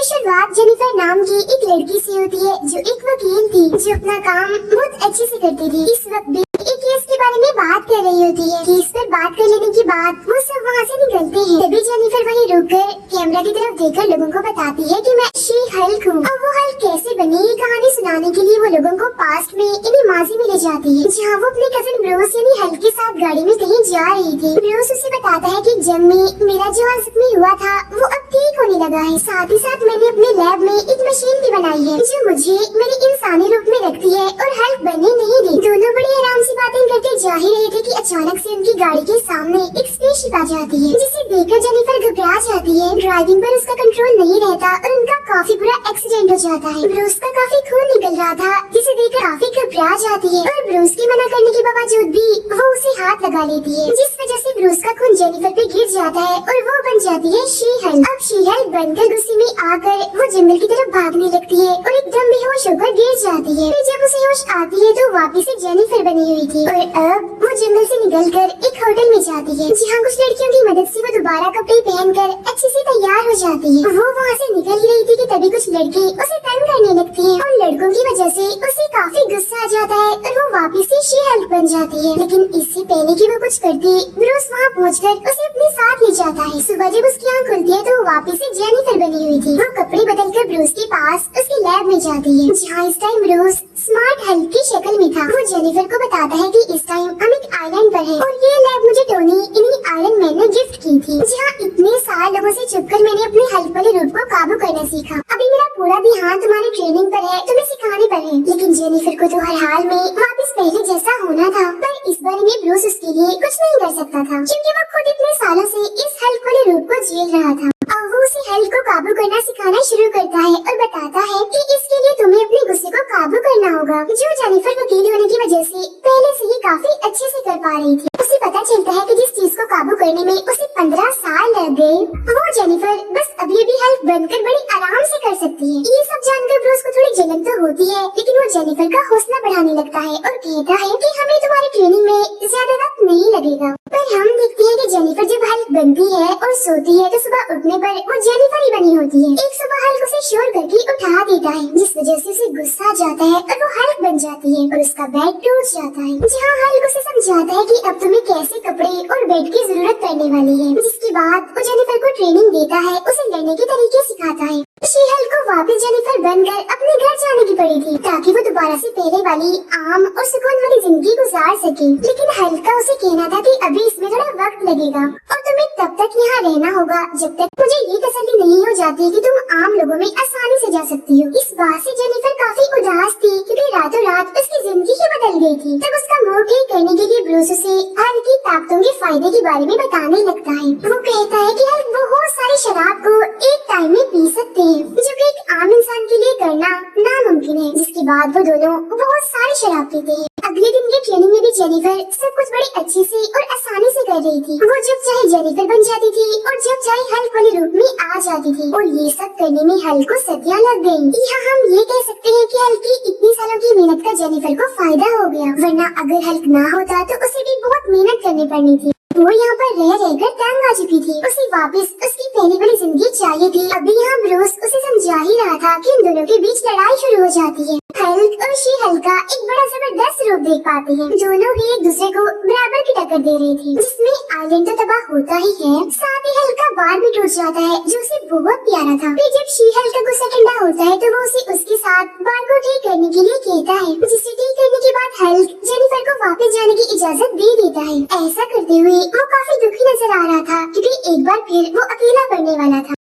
शुरुआत जेनिफर नाम की एक लड़की से होती है जो एक वकील थी जो अपना काम बहुत अच्छे से करती थी। इस वक्त भी एक केस के बारे में बात कर रही होती है। केस पर बात कर लेने के बाद वो सब वहाँ से निकलते हैं। तभी जेनिफर वहीं रुककर कैमरा की तरफ देखकर लोगों को बताती है कि मैं शी हल्क हूँ। अब वो हल्क कैसे बनी ये कहानी सुनाने के लिए वो लोगों को पास्ट में यानी माजी में ले जाती है, जहाँ वो अपने कजिन ब्रूस यानी हल्क के साथ गाड़ी में कहीं जा रही थी। ब्रूस उसे बताता है कि जंग में मेरा जो जख्मी हुआ था वो अब ठीक होने लगा है। साथ ही साथ मैंने अपने लैब में एक मशीन भी बनाई है जो मुझे मेरे इंसानी रूप में रखती है और हल्क बनने नहीं दी। दोनों बड़े आराम से बातें करते जा ही रहे थे कि अचानक से उनकी गाड़ी के सामने एक स्पेसशिप आ जाती है, जिसे देखकर जेनिफर घबरा जाती है। ड्राइविंग पर उसका कंट्रोल नहीं रहता और उनका काफी बुरा एक्सीडेंट हो जाता है। ब्रूस का काफी खून निकल रहा था जिसे देखकर काफी घबरा जाती है और ब्रूस के मना करने के बावजूद भी वो उसे हाथ लगा लेती है, जिस वजह से ब्रूस का खून जेनिफर पे गिर जाता है और वो बन जाती है शी हल्क। अब शी हल्क बनकर गुस्से में आकर वो जंगल की तरफ भागने लगती है और एकदम बेहोश होकर गिर जाती है। फिर जब उसे होश आती है तो वापिस से जेनिफर बनी हुई थी और अब वो जंगल से निकलकर एक होटल में जाती है, जहाँ कुछ लड़कियों की मदद से वो दोबारा कपड़े पहनकर अच्छे से तैयार हो जाती है। वो वहाँ से निकल ही रही थी कि तभी कुछ लड़के उसे तंग करने लगते हैं और लड़कों की वजह से उसे काफी गुस्सा आ जाता है और वो वापिस से शी हल्क बन जाती है। लेकिन इससे पहले कि वो कुछ करती, ब्रूस वहाँ पहुँचकर उसे अपने साथ ले जाता है। सुबह जब उसकी आँख खुलती है तो वो वापिस से जेनिफर बनी हुई थी। वो कपड़े बदलकर ब्रूस के पास उसके लैब में जाती है, जहाँ इस टाइम ब्रूस स्मार्ट हल्क की शक्ल में था। वो जेनिफर को बताता है कि इस टाइम हम एक आइलैंड पर हैं और ये लैब मुझे टोनी यानी आयरन मैन ने गिफ्ट की थी, जहाँ इतने साल लोगों से छुपकर मैंने अपने हल्क वाले रूप को काबू करना सीखा। अभी मेरा पूरा ध्यान तुम्हारी ट्रेनिंग पर है, तुम्हें सिखाने पर है। लेकिन जेनिफर को तो हर हाल में वापस पहले जैसा होना था, पर इस बारे में ब्रूस उसके लिए कुछ नहीं कर सकता था, क्योंकि वो खुद इतने सालों से इस हल्क वाले रूप को झेल रहा था। अब वो उसे हल्क को काबू करना सिखाना शुरू करता है और बताता है कि इसके लिए तुम्हें अपने गुस्से को काबू करना होगा, जो जेनिफर वकील होने की वजह से पहले से ही काफी अच्छे से कर पा रही थी। उसे पता चलता है कि जिस चीज को काबू करने में उसे 15 साल लग गए, वो जेनिफर बस अभी हल्क बनकर बड़ी आराम से कर सकती है। ये सब जानकर ब्रूस को थोड़ी जलन तो होती है, लेकिन वो जेनिफर का हौसला बढ़ाने लगता है और कहता है कि हमें तुम्हारी ट्रेनिंग में ज्यादा वक्त नहीं लगेगा। पर हम देखते हैं कि जेनिफर जब हल्क बनती है और सोती है तो सुबह उठने पर वो जेनिफर ही बनी होती है। एक सुबह हल्क उसे शोर करके उठा देता है, जिस वजह से उसे गुस्सा आ जाता है और वो हल्क बन जाती है और उसका बेड टूट जाता है, जहाँ हल्क उसे समझाता है कि अब तुम्हें कैसे कपड़े और बेड की जरूरत पड़ने वाली है। जिसके बाद वो जेनिफर को ट्रेनिंग देता है, उसे लड़ने के तरीके सिखाता है। शी हल्क को वापस जेनिफर बनकर अपने घर जाने की पड़ी थी, ताकि वो दोबारा से पहले वाली आम और सुकून वाली जिंदगी गुजार सके। लेकिन हल्क का उसे कहना था कि अभी इसमें थोड़ा वक्त लगेगा और तुम्हें तब तक यहाँ रहना होगा जब तक मुझे ये तसल्ली नहीं हो जाती कि तुम आम लोगों में आसानी से जा सकती हो। इस बात से जेनिफर काफी उदास थी, क्योंकि रातों रात उसकी जिंदगी ही बदल गई थी। तब उसका मूड ठीक करने के लिए ब्रूस उसे हल्क की ताकतों के फायदे के बारे में बताने लगता है। वो कहता है कि हल्क बहुत सारी शराब को एक टाइम में पी सकते हैं, जो कि एक आम इंसान के लिए करना नामुमकिन है। जिसके बाद वो दोनों बहुत सारी शराब पीते हैं। अगले दिन की ट्रेनिंग में भी जेनिफर सब कुछ बड़े अच्छे से और आसानी से कर रही थी। वो जब चाहे जेनिफर बन जाती थी और जब चाहे हल्क वाले रूप में आ जाती थी, और ये सब करने में हल्क को सदियां लग गयी। यहाँ हम ये कह सकते हैं कि हल्क की इतनी सालों की मेहनत का जेनिफर को फायदा हो गया, वरना अगर हल्क ना होता तो उसे भी बहुत मेहनत करनी पड़नी थी। वो यहाँ पर रह रहकर तंग आ चुकी थी, उसे वापस उसकी पहली वाली जिंदगी चाहिए थी। अभी यहाँ ब्रूस उसे समझा ही रहा था कि इन दोनों के बीच लड़ाई शुरू हो जाती है। हल्क और शी हल्क का एक बड़ा जबरदस्त रूप देख पाते हैं। दोनों ही एक दूसरे को बराबर की टक्कर दे रही थी, जिसमें आइलैंड तो तबाह होता ही है, साथ ही हल्क का बार भी टूट जाता है जो उसे बहुत प्यारा था। फिर जब शी हल्क का गुस्सा ठंडा होता है तो वो उसे उसके साथ बार को ठीक करने के लिए कहता है, जिसे ठीक करने के बाद हल्क जेनिफर को वापस जाने की इजाजत दे देता है। ऐसा करते हुए वो काफी दुखी नजर आ रहा था, क्योंकि एक बार फिर वो अकेला पड़ने वाला था।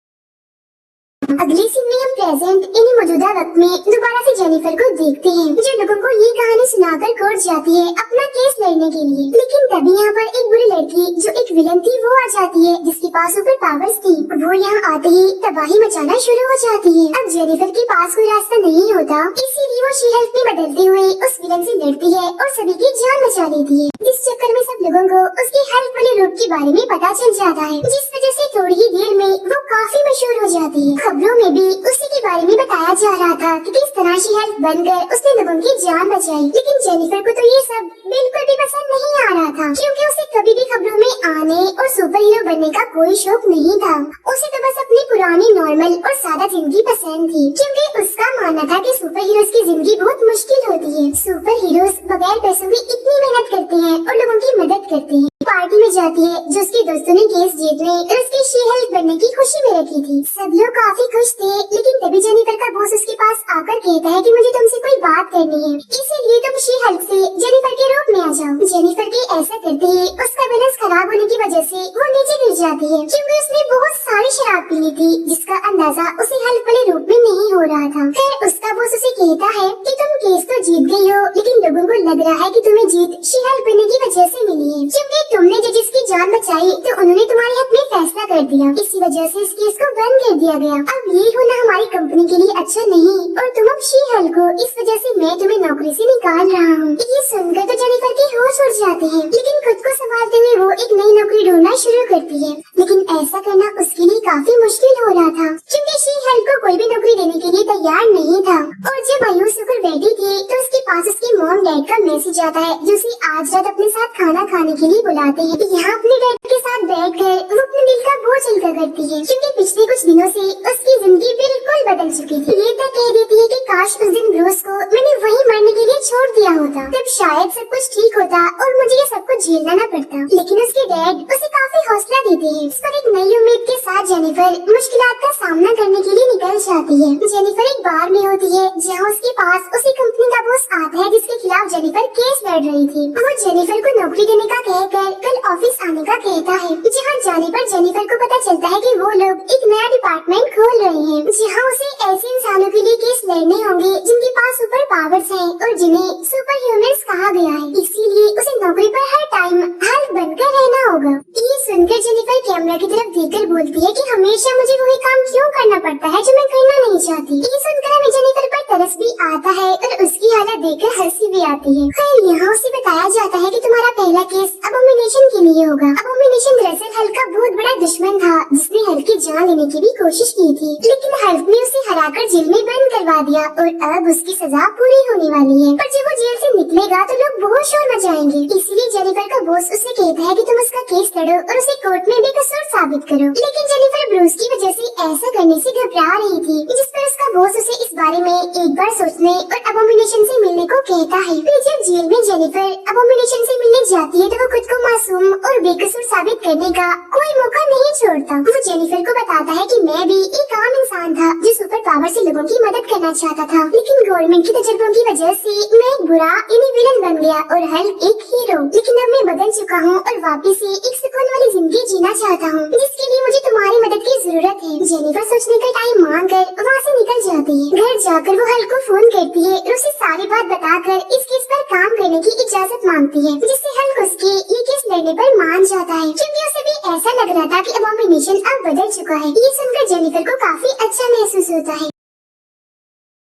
अगले सीन में हम प्रेजेंट यानी मौजूदा वक्त में दोबारा से जेनिफर को देखते हैं, जो लोगों को ये कहानी सुनाकर कोर्ट जाती है अपना केस लड़ने के लिए। लेकिन तभी यहाँ पर एक बुरी लड़की जो एक विलन थी वो आ जाती है, जिसके पास सुपर पावर्स थी। वो यहाँ आते ही तबाही मचाना शुरू हो जाती है। अब जेनिफर के पास कोई रास्ता नहीं होता, इसीलिए वो शी हल्क में बदलते हुए उस विलन से लड़ती है और सभी की जान बचा लेती है। इस चक्कर में सब लोगों को उसके हल्क वाले रूप के बारे में पता चल जाता है, जिस वजह से थोड़ी ही देर में वो काफी मशहूर हो जाती है। खबरों में भी उसी के बारे में बताया जा रहा था कि किस तरह शी हल्क बनकर उसने लोगों की जान बचाई। लेकिन जेनिफर को तो ये सब बिल्कुल भी पसंद नहीं आ रहा था, क्योंकि उसे कभी भी खबरों में आने और सुपर हीरो बनने का कोई शौक नहीं था। उसे तो बस अपनी पुरानी नॉर्मल और सादा जिंदगी पसंद थी, क्योंकि उसका मानना था कि सुपर हीरोज की जिंदगी बहुत मुश्किल होती है। सुपर हीरोज बगैर पैसों के इतनी मेहनत करते हैं और लोगों की मदद करते हैं। पार्टी में जाती है जो उसके दोस्तों ने केस जीतने और उसकी शी हल्क बनने की खुशी में रखी थी। सब लोग काफी खुश थे, लेकिन तभी जेनिफर का बॉस उसके पास आकर कहता है कि मुझे तुमसे कोई बात करनी है, इसीलिए तुम शी हल्क से जेनिफर के रूप में आ जाओ। जेनिफर के ऐसा करते ही उसका बैलेंस खराब होने की वजह से वो नीचे गिर जाती है, क्योंकि उसने बहुत सारी शराब पी ली थी, जिसका अंदाजा उसे हल्क वाले रूप में नहीं हो रहा था। फिर उसका बॉस उसे कहता है कि तुम केस तो जीत गई हो, लेकिन लोगों को लग रहा है कि तुम्हें जीत शी हल्क बनने की वजह से मिली है, क्योंकि तुमने जजेस की जान बचाई तो उन्होंने तुम्हारे हक में फैसला कर दिया। इसी वजह से इस केस को बंद कर दिया गया। अब ये होना हमारी कंपनी के लिए अच्छा नहीं, और तुम अब शी हल्क हो, इस वजह से मैं तुम्हें नौकरी से निकाल रहा हूँ। ये सुनकर तो जेनिफर के होश उड़ जाते हैं, लेकिन खुद को संभालते हुए वो एक नई नौकरी ढूंढना शुरू करती है। लेकिन ऐसा करना उसके लिए काफी मुश्किल हो रहा था, क्योंकि शी हल्क को कोई भी नौकरी देने के लिए तैयार नहीं था। और जब मायूस होकर बैठी थी तो उसके पास उसके मॉम डैड का मैसेज आता है, जो उसे आज रात अपने साथ खाना खाने के लिए बुलाते हैं। यहाँ अपने डैड के साथ बैठकर वो अपने दिल का बोझ हल्का करती है, क्योंकि पिछले कुछ दिनों से उसकी जिंदगी बिल्कुल बदल चुकी थी। ये तक कह देती है कि काश उस दिन ब्रूस को मैंने वहीं मरने के लिए छोड़ दिया होता, तब शायद सब कुछ ठीक होता और मुझे ये सब कुछ झेलना न पड़ता। लेकिन उसके डैड उसे काफी हौसला देते हैं। इस पर एक नई उम्मीद के साथ जेनिफर मुश्किलात का सामना करने के लिए निकल जाती है। जेनिफर एक बार में होती है जहाँ उसके पास उसी कंपनी का बॉस आता है जिसके खिलाफ जेनिफर केस लड़ रही थी। वो जेनिफर को नौकरी देने का कहकर कल ऑफिस आने का कहता है, जहाँ जाने पर जेनिफर को पता चलता है कि वो लोग एक नया डिपार्टमेंट खोल रहे हैं, जहाँ उसे ऐसे इंसानों के लिए केस लड़ने होंगे जिनके पास सुपर पावर्स हैं और जिन्हें सुपर ह्यूमंस कहा गया है। इसीलिए उसे नौकरी पर हर टाइम हल्क बनकर रहना होगा। ये सुनकर जेनिफर कैमरा की तरफ देखकर बोलती है कि हमेशा मुझे वही काम क्यों करना पड़ता है जो मैं करना नहीं चाहती। ये सुनकर हमें जेनिफर पर तरस भी आता है और उसकी हालत देखकर हंसी भी आती है। खैर यहाँ उसे बताया जाता है कि तुम्हारा पहला केस अबोमिनेशन के लिए होगा। अबोमिनेशन दरअसल हल्क का बहुत बड़ा दुश्मन था, जिसने हल्क की जान लेने की भी कोशिश की थी, लेकिन हल्क ने उसे हराकर जेल में बंद करवा दिया और अब उसकी सजा पूरी होने वाली है। पर जब वो जेल से निकलेगा तो लोग बहुत शोर मचाएंगे। इसलिए जेनिफर का बॉस उससे कहता है कि तुम उसका केस लड़ो और उसे कोर्ट में बेकसूर साबित करो। लेकिन जेनिफर ब्रूस की वजह से ऐसा करने से घबरा रही थी, जिस पर उसका बॉस उसे इस बारे में एक बार सोचने और अबोमिनेशन से मिलने को कहता है। फिर जब जेल में जेनिफर अबोमिनेशन से मिलने जाती है तो वो खुद को मासूम और बेकसूर साबित करने का कोई मौका नहीं छोड़ता। वो जेनिफर को बताता है कि मैं भी एक आम इंसान था जो सुपर पावर से लोगों की मदद करना चाहता था, लेकिन गवर्नमेंट की तजुर्बों की वजह से मैं एक बुरा यानी विलन बन गया और हल्क एक हीरो। लेकिन अब मैं बदल चुका हूँ और वापस से एक सुकून वाली जिंदगी जीना चाहता हूँ, जिसके लिए मुझे तुम्हारी मदद की जरूरत है। जेनिफर सोचने का टाइम मांग कर वहाँ से निकल जाती है। घर जाकर वो हल्क को फोन करती है और उसे सारी बात बताकर इस केस पर काम करने की इजाजत मांगती है, जिससे हल्क उसके ये केस लड़ने पर मान जाता है, क्योंकि उसे भी ऐसा लग रहा था कि अबोमिनेशन अब बदल चुका है। ये सुनकर जेनिफर को काफी अच्छा महसूस होता है।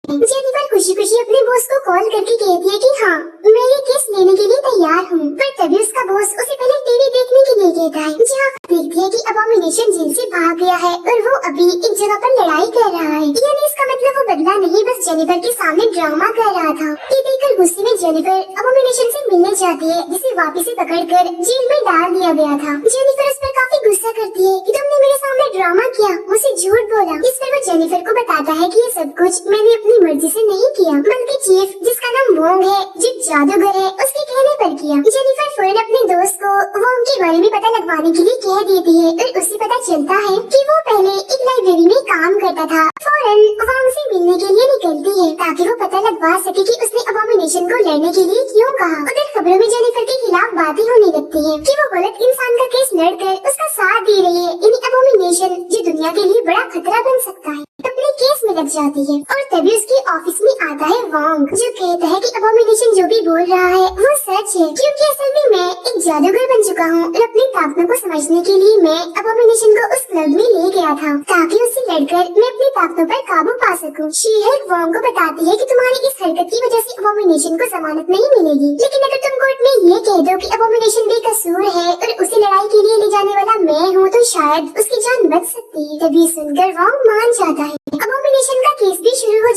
जेनिफर खुशी खुशी अपने बॉस को कॉल करके कहती है कि हाँ मैं ये केस लेने के लिए तैयार हूँ। पर तभी उसका बॉस उसे पहले टीवी देखने के लिए कहता है, जहाँ देखती है कि अबोमिनेशन जेल से भाग गया है और वो अभी एक जगह पर लड़ाई कर रहा है। यानी इसका मतलब वो बदला नहीं, बस जेनिफर के सामने ड्रामा कर रहा था। ये देखकर गुस्से में जेनिफर अबोमिनेशन से मिलने जाती है, जिसे वापस से पकड़कर जेल में डाल दिया गया था। जेनिफर उस पर काफी गुस्सा करती है कि तुमने मेरे सामने ड्रामा किया, मुझसे झूठ बोला। इस पर वो जेनिफर को बताता है कि ये सब कुछ मैंने अपनी मर्जी से नहीं किया, बल्कि चीफ जिसका नाम वोंग है, जो जादूगर है, उसके कहने पर किया। जेनिफर फौरन अपने दोस्त को वोंग के बारे में पता लगवाने के लिए कह देती है और उसे पता चलता है कि वो पहले एक लाइब्रेरी में काम करता था। फौरन वोंग से मिलने के लिए निकलती है ताकि वो पता लगवा सके कि उसने अबोमिनेशन को लड़ने के लिए क्यों कहा। उधर खबरों में जेनिफर के खिलाफ बातें होने लगती है कि वो गलत इंसान का केस लड़कर उसका साथ दे रही है, यानी अबोमिनेशन जो दुनिया के लिए बड़ा खतरा बन सकता है। अपने केस में लग जाती है और तभी उसके ऑफिस में आता है वोंग, जो कहता है कि अबोमिनेशन जो भी बोल रहा है वो सच है, क्योंकि असल में मैं एक जादूगर बन चुका हूँ और अपनी ताकतों को समझने के लिए मैं अबोमिनेशन को उस क्लब में ले गया था ताकि उससे लड़कर मैं अपनी ताकतों पर काबू पा सकूं। शी हल्क वोंग को बताती है कि तुम्हारी इस हरकत की वजह से अबोमिनेशन को जमानत नहीं मिलेगी, लेकिन अगर तुम कोर्ट में ये कह दो कि अबोमिनेशन बेकसूर है और उसे लड़ाई के लिए ले जाने वाला मैं हूँ तो शायद उसकी जान बच सकती है। तभी सुनकर वोंग मान जाता है। अबोमिनेशन का केस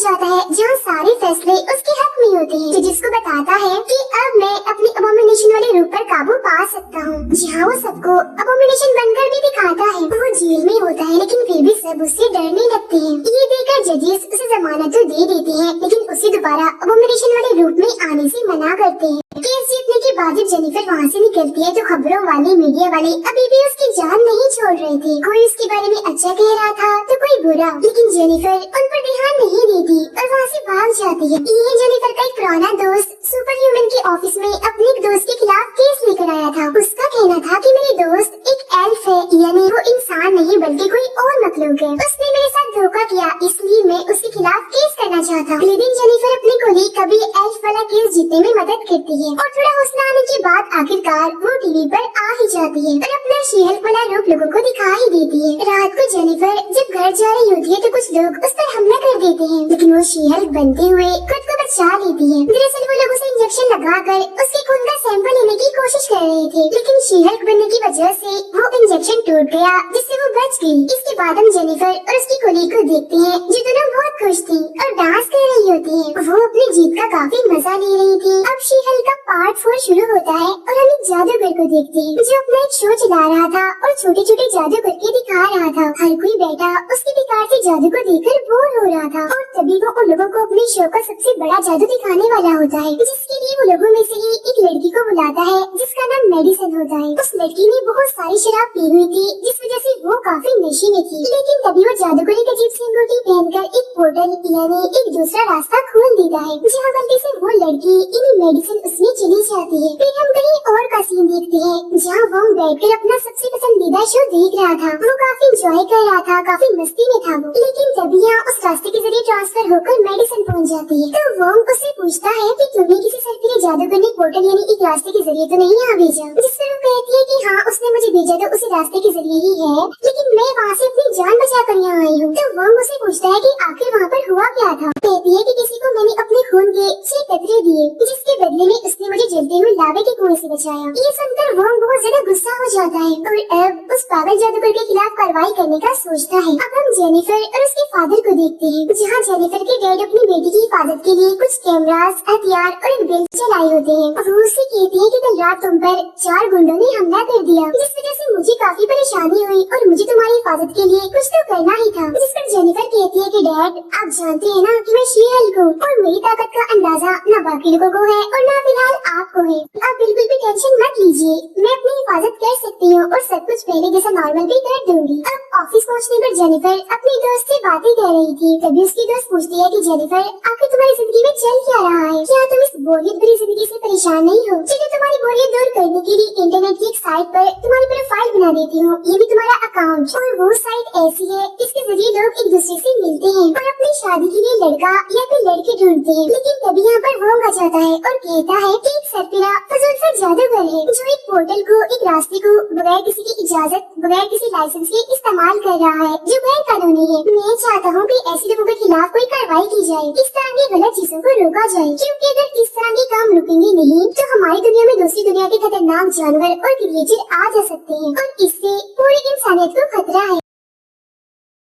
जाता है जहाँ सारे फैसले उसके हक में होते हैं, जो जिसको बताता है कि अब मैं अपनी अबोमिनेशन वाले रूप पर काबू पा सकता हूँ, जहाँ वो सबको अबोमिनेशन बनकर भी दिखाता है। वो जेल में होता है लेकिन फिर भी सब उससे डरने लगते हैं। ये देखकर जजेस उसे जमानत तो दे देते हैं लेकिन उसे दोबारा अबोमिनेशन वाले रूप में आने से मना करते हैं। केस जीतने के बाद जब जेनिफर वहाँ से निकलती है तो खबरों वाले मीडिया वाले अभी भी उसकी जान नहीं छोड़ रहे थे। कोई उसके बारे में अच्छा कह रहा था तो कोई बुरा, लेकिन जेनिफर उन पर ध्यान नहीं देती और वहाँ से भाग जाती है। ये जेनिफर का एक पुराना दोस्त सुपर ह्यूमन के ऑफिस में अपने एक दोस्त के खिलाफ केस लेकर आया था। उसका कहना था कि मेरे दोस्त एक एल्फ है, यानी वो इंसान नहीं बल्कि कोई और मखलूक है। उसने मेरे साथ धोखा किया, इसलिए मैं उसके खिलाफ केस करना चाहता। लेकिन जेनिफर अपने कोलीग का भी एल्फ वाला केस जीतने में मदद करती है और थोड़ा हौसला आने के बाद आखिरकार वो टीवी पर आ ही जाती है और अपना शी-हल्क वाला रूप लोगों को दिखा ही देती है। रात को जेनिफर जब घर जा रही होती है तो कुछ लोग उस पर हमला कर देते हैं, लेकिन वो शी-हल्क बनते हुए खुद को बचा लेती है। दरअसल वो लोग उसे इंजेक्शन लगाकर उसके खून का सैंपल लेने की कोशिश कर रहे थे, लेकिन शी-हल्क बनने की वजह से वो इंजेक्शन टूट गया जिससे वो बच गई। इसके बाद हम जेनिफर और उसकी कोलीग को देखते हैं जो दोनों बहुत खुश थी और डांस कर रही होती है। वो अपनी जीत का काफी मजा ले रही थी। अब शी-हल्क का पार्ट 4 शुरू होता है और हम एक जादूगर को देखते हैं जो अपना एक शो चला रहा था और छोटे छोटे जादू करके दिखा रहा था। हर कोई बैठा उसके बेकार से जादू को देखकर बोर हो रहा था और तभी वो उन लोगों को अपने शो का सबसे बड़ा जादू दिखाने वाला होता है, जिसके लिए वो लोगों में से ही एक लड़की को बुलाता है जिसका नाम मेडिसन होता है। उस लड़की ने बहुत सारी शराब पी हुई थी जिस वजह से वो काफी नशे में थी, लेकिन तभी वो जादूगर एक अजीब सी अंगूठी पहनकर एक पोर्टल यानी एक दूसरा रास्ता खोल देता है, जहाँ गलती से वो लड़की यानी मेडिसन उसमें चली जाती है। फिर हम कहीं और का सीन देखते हैं जहाँ वो बैठकर अपना सबसे पसंदीदा शो देख रहा था। वो काफी एंजॉय कर रहा था, काफी मस्ती में था वो, लेकिन तभी यहाँ उस रास्ते के जरिए ट्रांसफर होकर मेडिसन पहुँच जाती है। तो वो उससे पूछता है कि तुम्हें किसी सरकारी जादूगर ने पोर्टल यानी एक रास्ते के जरिए तो नहीं यहाँ भेजा? जिस पर वो कहती है कि हाँ उसने मुझे भेजा तो उसी रास्ते के जरिए ही है, लेकिन मैं वहाँ से अपनी जान बचा कर यहाँ आई हूँ। तो वो मुझसे पूछता है कि आखिर वहाँ पर हुआ क्या था? कहती है कि किसी को मैंने अपने खून के 6 कतरे दिए जिसके बदले में उसने मुझे जलते हुए लावे के कुएं से बचाया। ये सुनकर वो बहुत ज्यादा गुस्सा हो जाता है और अब उस पागल जादूगर के खिलाफ कार्रवाई करने का सोचता है। अब हम जेनिफर और उसके फादर को देखते हैं जहाँ जेनिफर के डैड अपनी बेटी की हिफाजत के लिए कुछ कैमरास, हथियार और एक बेल्ट चलाए होते हैं। वो उससे कहती है कि कल रात तुम पर 4 गुंडों ने हमला कर दिया, जिस वजह से मुझे काफी परेशानी हुई और मुझे तुम्हारी हिफाजत के लिए कुछ तो करना ही था। जिस पर जेनिफर कहती है कि डैड आप जानते हैं ना कि मैं शी-हल्क हूँ और मेरी ताकत का अंदाजा न बाकी लोगों को है और न फिलहाल आपको है। आप बिल्कुल भी टेंशन मत लीजिए, मैं अपनी हिफाजत कर सकती हूँ और सब कुछ पहले जैसा नॉर्मल भी कर दूंगी। अब ऑफिस पहुँचने पर जेनिफर अपनी दोस्त से बातें कर रही थी, तभी उसकी दोस्त पूछती है कि जेनिफर आखिर तुम्हारी जिंदगी में चल क्या रहा है? क्या तुम इस बोरियत भरी जिंदगी से परेशान नहीं हो? चलिए तुम्हारी बोरियत दूर करने के लिए इंटरनेट की एक साइट पर तुम्हारी प्रोफाइल बना देती हूँ, ये भी तुम्हारा अकाउंट। और वो साइट ऐसी है जिसके जरिए लोग एक दूसरे से मिलते हैं और अपनी शादी के लिए लड़का या फिर लड़की ढूंढते हैं। लेकिन तभी यहाँ पर वो आ जाता है और कहता है कि एक सरफिरा फजूल सा जादूगर है जो एक पोर्टल को, एक रास्ते को बगैर किसी की इजाजत, बगैर किसी लाइसेंस के इस्तेमाल कर रहा है जो गैर कानूनी है। मैं चाहता हूँ कि ऐसे लोगों के खिलाफ कोई कार्रवाई की जाए, इस तरह की गलत चीजों को रोका जाए, क्योंकि अगर इस तरह के काम रुकेंगे नहीं तो हमारी दुनिया में दूसरी दुनिया के खतरनाक जानवर और क्रिएचर आ जा सकते हैं और इससे पूरी इंसानियत को खतरा है।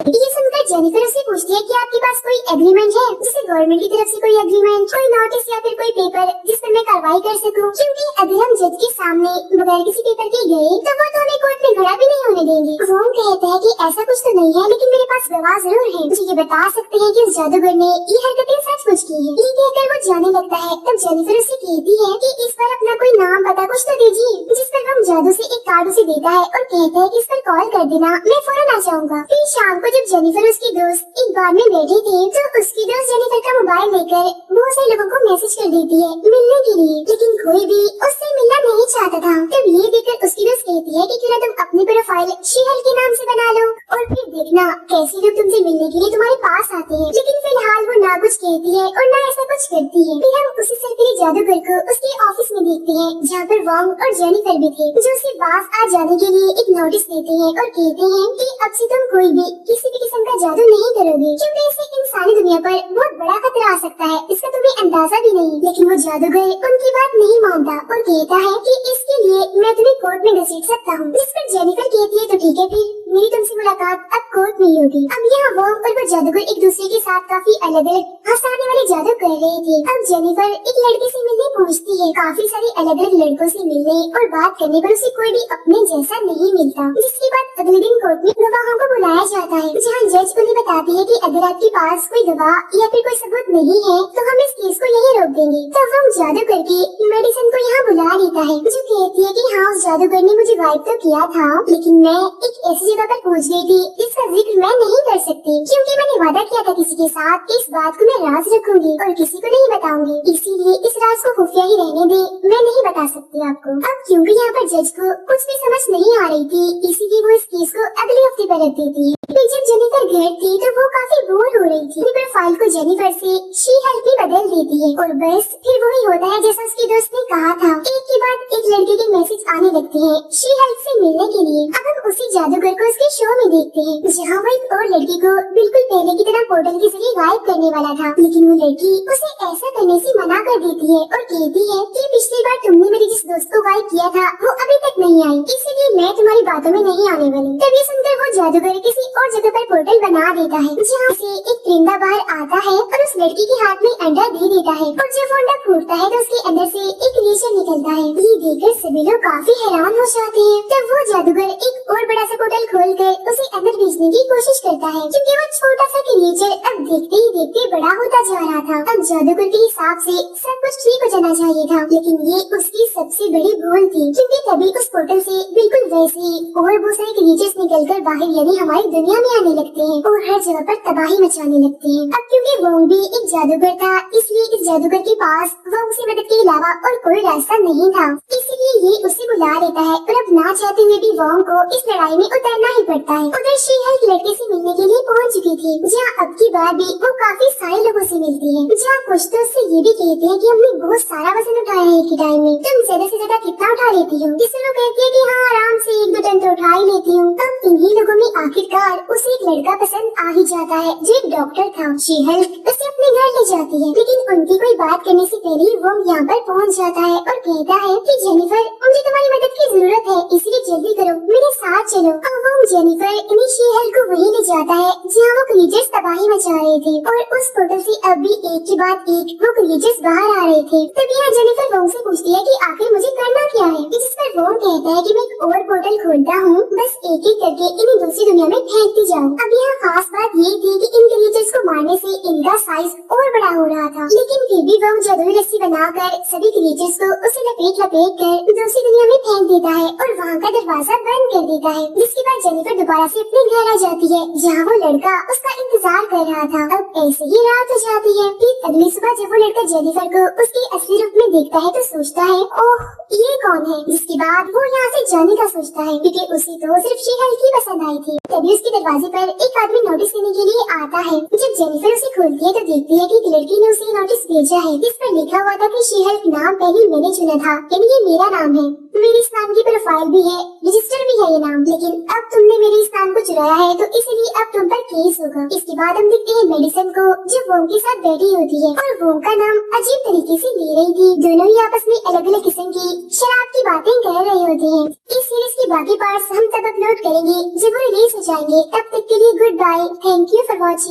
ये सुनकर जेनिफर उससे पूछती है कि आपके पास कोई एग्रीमेंट है, जैसे गवर्नमेंट की तरफ से कोई एग्रीमेंट, कोई नोटिस या फिर कोई पेपर जिस पर मैं कार्रवाई कर सकूं? क्योंकि अगर हम जज के सामने बगैर किसी पेपर के गए तो वो तो हमें कोर्ट में खड़ा भी नहीं होने देंगे। वो कहता है कि ऐसा कुछ तो नहीं है, लेकिन मेरे पास गवाह जरूर है जो ये बता सकते हैं कि उस जादूगर ने ये हरकतें सचमुच की है। ये कहकर वो जाने लगता है। तब जेनिफर उससे कहती है कि इस पर अपना कोई नाम पता कुछ तो दीजिए, जिस पर वो जादू से एक कार्ड उसे देता है और कहता है कि इस पर कॉल कर देना, मैं फौरन आ जाऊंगा। फिर शाम को जब जेनिफर उसकी दोस्त एक बार में बैठे थे तो उसकी दोस्त जेनिफर का मोबाइल लेकर बहुत सारे लोगों को मैसेज कर देती है मिलने के लिए, लेकिन कोई भी उससे मिलना नहीं चाहता था। तब ये देखकर उसकी दोस्त कहती है कि क्यों ना तुम अपनी प्रोफाइल शी-हल्क के नाम से बना लो और फिर देखना कैसे लोग तुमसे मिलने के लिए तुम्हारे पास आते हैं। लेकिन फिलहाल वो ना कुछ कहती है और ना ऐसा कुछ करती है। फिर हम उसी सरकारी जादूगर को उसके ऑफिस में देखते हैं जहाँ पर वोंग और जेनिफर भी थे, जो उसे बास आ जाने के लिए एक नोटिस देते हैं और कहते हैं कि अब से तुम कोई भी किसी भी किस्म का जादू नहीं करोगे, क्योंकि इससे इंसानी दुनिया पर बहुत बड़ा खतरा आ सकता है, इसका तुम्हें अंदाजा भी नहीं। लेकिन वो जादूगर उनकी बात नहीं मानता और कहता है कि इसके लिए मैं तुम्हें कोर्ट में घसीट सकता हूँ। जिस पर जेनिफर कहती है तो ठीक है, फिर मेरी तुमसे मुलाकात अब कोर्ट में ही होगी। अब यहाँ वो और वो जादूगर एक दूसरे के साथ काफी अलग अलग हंसाने वाले जादू कर रहे थे। अब जेनिफर एक लड़के से मिलने पहुँचती है। काफी सारे अलग अलग लड़कों से मिलने और बात करने पर उसे कोई भी अपने जैसा नहीं मिलता। जिसके बाद अगले दिन कोर्ट में गवाहों को बुलाया जाता है, जहाँ जज उन्हें बताती है कि अगर आपके पास कोई गवाह या फिर कोई सबूत नहीं है तो हम इस केस को यहीं रोक देंगे। तो वो जादू करके मेडिसन को यहाँ बुला लेता है, जो कहती है कि हाँ, उस जादूगर ने मुझे गायब तो किया था, लेकिन मैं एक ऐसी जगह पर पहुँच गई थी जिसका जिक्र मैं नहीं कर सकती, क्योंकि मैंने वादा किया था किसी के साथ इस बात को मैं राज रखूंगी और किसी को नहीं बताऊंगी। इसीलिए इस राज को खुफिया ही रहने दे, मैं नहीं बता सकती आपको। अब क्योंकि यहाँ पर जज को कुछ भी समझ नहीं आ रही थी, इसीलिए वो इस केस को अगले हफ्ते पर रख देती है। फिर जब जेनिफर घर थी तो वो काफी बोर हो रही थी। अपनी प्रोफाइल को जेनिफर से शी हेल्प में बदल देती है और बस फिर वही होता है जैसा उसके दोस्त ने कहा था। एक के बाद एक लड़के के मैसेज आने लगते हैं शी हेल्प से मिलने के लिए। अब हम उसी जादूगर को उसके शो में देखते हैं, जहाँ वो एक और लड़की को बिल्कुल पहले की तरह पोर्टल के जरिए गायब करने वाला था, लेकिन वो लड़की उसे ऐसा करने से मना कर देती है और कहती है कि पिछली बार तुमने मेरे जिस दोस्त को गायब किया था वो अभी तक नहीं आई, इसीलिए मैं तुम्हारी बातों में नहीं आने वाली। तभी सुनकर वो जादूगर किसी और जगह पर पोर्टल बना देता है, जहाँ से एक परिंदा बाहर आता है और उस लड़की के हाथ में अंडा दे देता है और जब वो अंडा फूटता है तो उसके अंदर से एक क्रिएचर निकलता है। ये देखकर सभी लोग काफी हैरान हो जाते हैं। तब वो जादूगर एक और बड़ा सा पोर्टल खोलकर उसे अंदर भेजने की कोशिश करता है, क्योंकि वो छोटा सा क्रिएचर अब देखते ही देखते बड़ा होता जा रहा था। अब जादूगर के हिसाब से सब कुछ ठीक हो जाना चाहिए था, लेकिन ये उसकी सबसे बड़ी भूल थी, क्योंकि तभी उस पोर्टल से बिल्कुल वैसे ही और बहुत सारे क्रिएचर्स निकलकर बाहर यानी हमारी दुनिया में आने लगते हैं और हर जगह पर तबाही मचाने लगते हैं। अब क्योंकि वोंग भी एक जादूगर था, इसलिए इस जादूगर के पास वोंग से मदद के अलावा और कोई रास्ता नहीं था, इसलिए ये उसे बुला लेता है और अब ना चाहते हुए भी वोंग को इस लड़ाई में उतरना ही पड़ता है। उधर शी हेल्प लड़के से मिलने के लिए पहुंच चुकी थी, जहाँ अब की बार भी वो काफी सारे लोगों से मिलती है, जहाँ कुछ तो उससे ये भी कहते हैं कि हमने बहुत सारा वजन उठाया है एक ही टाइम में, तुम ज्यादा से ज्यादा कितना उठा लेती हो? जिससे वो कहती है कि हाँ, आराम से 1-2 टन तो उठा ही लेती हूँ। अब इन्हीं लोगों में आखिरकार उसे एक लड़का पसंद आ ही जाता है, जो एक डॉक्टर था। शी हेल्प उसे अपने घर ले जाती है, लेकिन उनकी कोई बात करने से पहले ही वो यहाँ पर पहुँच जाता है और कहता है कि जेनिफर, मुझे तुम्हारी मदद की जरूरत है, इसलिए जल्दी करो, मेरे साथ चलो। अब वो जेनिफर इन्हीं शी हेल्प को वहीं ले जाता है जहाँ वो क्रिएचर्स तबाही मचा रहे थे और उस पोर्टल से अब भी एक के बाद एक वो क्रिएचर्स बाहर आ रहे थे। तब यहाँ जेनिफर वोंग से पूछती है कि आखिर मुझे करना क्या है, जिस पर वोंग कहता है कि मैं एक और पोर्टल खोलता हूँ, बस एक एक करके इन्हें दूसरी दुनिया में फेंकती जाऊँ। अब यहाँ खास बात ये थी कि इन क्रिएचर्स को मारने से इनका साइज और बड़ा हो रहा था, लेकिन फिर भी वोंग जादुई रस्सी बनाकर सभी क्रिएचर्स को उसे लपेट लपेट कर दूसरी दुनिया में फेंक देता है और वहाँ का दरवाजा बंद कर देता है। जिसके बाद जेनिफर दोबारा से अपने घर आ जाती है, जहाँ वो लड़का उसका इंतजार कर रहा था। अब ऐसे ही रात हो जाती है। फिर अगली सुबह जब वो लड़का जेनिफर को उसके असली रूप में देखता है तो सोचता है, ओह ये कौन है? जिसके बाद वो यहाँ से जाने का सोचता है, क्योंकि उसे तो सिर्फ शी हेल्प ही पसंद आई थी। तभी उसके दरवाजे पर एक आदमी नोटिस करने के लिए आता है। जब जेनिफर उसे खोलती है तो देखती है कि एक लड़की ने उसे नोटिस भेजा है, जिस पर लिखा हुआ था कि शी हेल्प नाम पहले मैंने चुना था, यानी ये मेरा नाम है, मेरी इस नाम की प्रोफाइल भी है, रजिस्टर भी है ये नाम, लेकिन अब तुमने मेरे इस नाम को चुराया है तो इसलिए अब तुम पर केस होगा। इसके बाद हम देखते हैं मेडिसन को, जो वोंग के साथ बैठी होती है और वोंग का नाम अजीब तरीके से ले रही थी। दोनों ही आपस में अलग अलग किस्म की शराब की बातें कर रहे होते हैं। इस सीरीज के बाकी पार्ट्स हम तब अपलोड करेंगे जब वो रिलीज हो जाएंगे। तब तक के लिए goodbye, thank you for watching.